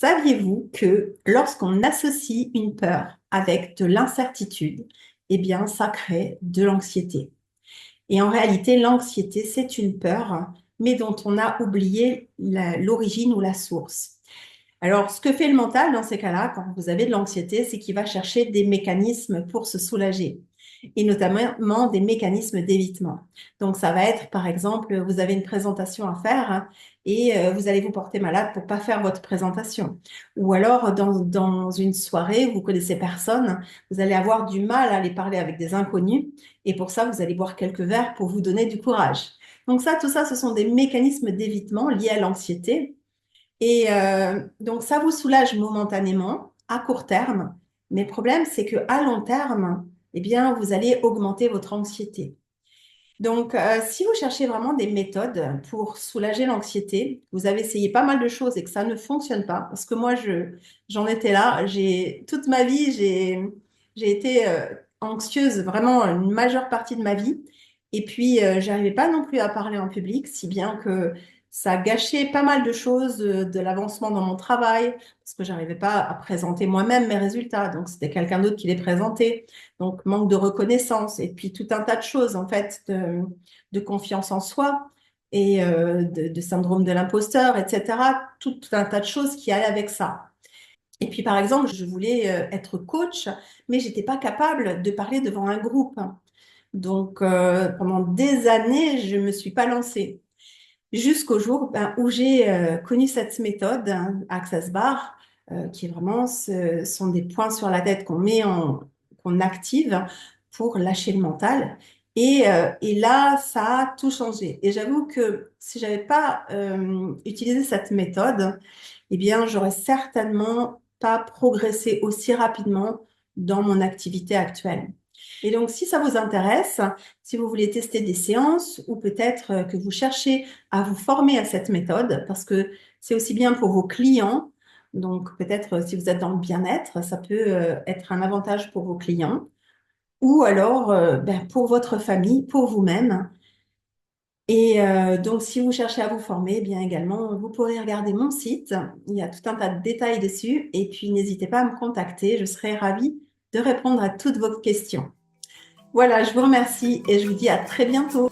Saviez-vous que lorsqu'on associe une peur avec de l'incertitude, eh bien, ça crée de l'anxiété. Et en réalité, l'anxiété, c'est une peur, mais dont on a oublié l'origine ou la source. Alors, ce que fait le mental dans ces cas-là, quand vous avez de l'anxiété, c'est qu'il va chercher des mécanismes pour se soulager, et notamment des mécanismes d'évitement. Donc, ça va être, par exemple, vous avez une présentation à faire et vous allez vous porter malade pour pas faire votre présentation. Ou alors, dans une soirée, vous connaissez personne, vous allez avoir du mal à aller parler avec des inconnus, et pour ça, vous allez boire quelques verres pour vous donner du courage. Donc ça, tout ça, ce sont des mécanismes d'évitement liés à l'anxiété. Et donc, ça vous soulage momentanément, à court terme. Mais le problème, c'est qu'à long terme, eh bien, vous allez augmenter votre anxiété. Donc, si vous cherchez vraiment des méthodes pour soulager l'anxiété, vous avez essayé pas mal de choses et que ça ne fonctionne pas, parce que moi, j'en étais là. Toute ma vie, j'ai été anxieuse vraiment une majeure partie de ma vie. Et puis, j'arrivais pas non plus à parler en public, si bien que ça a gâché pas mal de choses de l'avancement dans mon travail, parce que j'arrivais pas à présenter moi-même mes résultats. Donc, c'était quelqu'un d'autre qui les présentait. Donc, manque de reconnaissance et puis tout un tas de choses, en fait, de confiance en soi et de syndrome de l'imposteur, etc. Tout un tas de choses qui allaient avec ça. Et puis, par exemple, je voulais être coach, mais j'étais pas capable de parler devant un groupe. Donc, pendant des années, je me suis pas lancée. Jusqu'au jour où j'ai connu cette méthode, Access Bar, qui est vraiment, ce sont des points sur la tête qu'on active pour lâcher le mental. Et là, ça a tout changé. Et j'avoue que si j'avais pas utilisé cette méthode, eh bien, j'aurais certainement pas progressé aussi rapidement dans mon activité actuelle. Et donc, si ça vous intéresse, si vous voulez tester des séances ou peut-être que vous cherchez à vous former à cette méthode, parce que c'est aussi bien pour vos clients, donc peut-être si vous êtes dans le bien-être, ça peut être un avantage pour vos clients, ou alors pour votre famille, pour vous-même. Et donc, si vous cherchez à vous former, eh bien également, vous pourrez regarder mon site. Il y a tout un tas de détails dessus. Et puis, n'hésitez pas à me contacter. Je serai ravie de répondre à toutes vos questions. Voilà, je vous remercie et je vous dis à très bientôt.